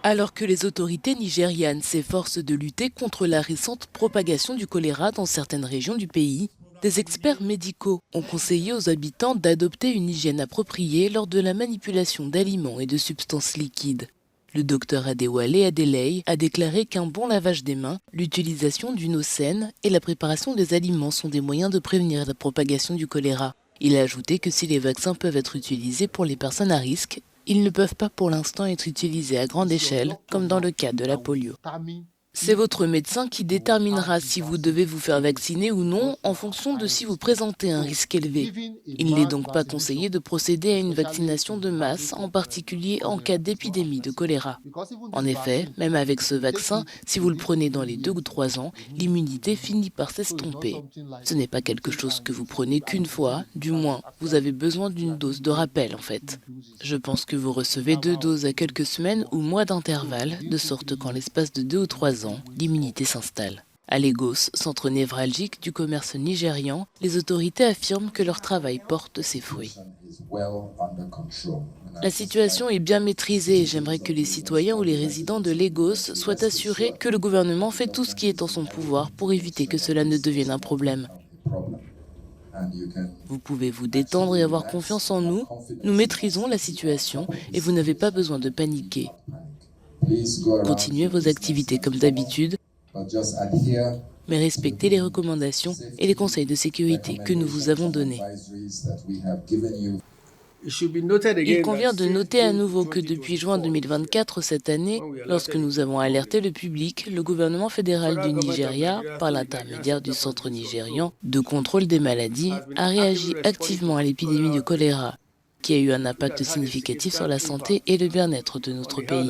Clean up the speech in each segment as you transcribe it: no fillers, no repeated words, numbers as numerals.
Alors que les autorités nigérianes s'efforcent de lutter contre la récente propagation du choléra dans certaines régions du pays, des experts médicaux ont conseillé aux habitants d'adopter une hygiène appropriée lors de la manipulation d'aliments et de substances liquides. Le docteur Adewale Adeleye a déclaré qu'un bon lavage des mains, l'utilisation d'une eau saine et la préparation des aliments sont des moyens de prévenir la propagation du choléra. Il a ajouté que si les vaccins peuvent être utilisés pour les personnes à risque, ils ne peuvent pas pour l'instant être utilisés à grande échelle, comme dans le cas de la polio. C'est votre médecin qui déterminera si vous devez vous faire vacciner ou non en fonction de si vous présentez un risque élevé. Il n'est donc pas conseillé de procéder à une vaccination de masse, en particulier en cas d'épidémie de choléra. En effet, même avec ce vaccin, si vous le prenez dans les 2 ou 3 ans, l'immunité finit par s'estomper. Ce n'est pas quelque chose que vous prenez qu'une fois, du moins, vous avez besoin d'une dose de rappel en fait. Je pense que vous recevez 2 doses à quelques semaines ou mois d'intervalle, de sorte qu'en l'espace de 2 ou 3 ans, l'immunité s'installe. À Lagos, centre névralgique du commerce nigérian, les autorités affirment que leur travail porte ses fruits. La situation est bien maîtrisée et j'aimerais que les citoyens ou les résidents de Lagos soient assurés que le gouvernement fait tout ce qui est en son pouvoir pour éviter que cela ne devienne un problème. Vous pouvez vous détendre et avoir confiance en nous. Nous maîtrisons la situation et vous n'avez pas besoin de paniquer. Continuez vos activités comme d'habitude, mais respectez les recommandations et les conseils de sécurité que nous vous avons donnés. Il convient de noter à nouveau que depuis juin 2024, cette année, lorsque nous avons alerté le public, le gouvernement fédéral du Nigeria, par l'intermédiaire du Centre nigérian de contrôle des maladies, a réagi activement à l'épidémie de choléra, qui a eu un impact significatif sur la santé et le bien-être de notre pays.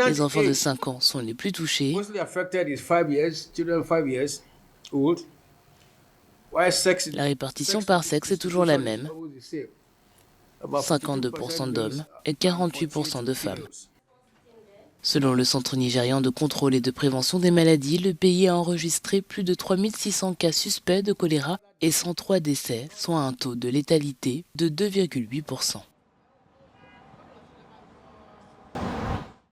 Les enfants de 5 ans sont les plus touchés. La répartition par sexe est toujours la même, 52% d'hommes et 48% de femmes. Selon le Centre nigérian de contrôle et de prévention des maladies, le pays a enregistré plus de 3600 cas suspects de choléra et 103 décès, soit un taux de létalité de 2,8%.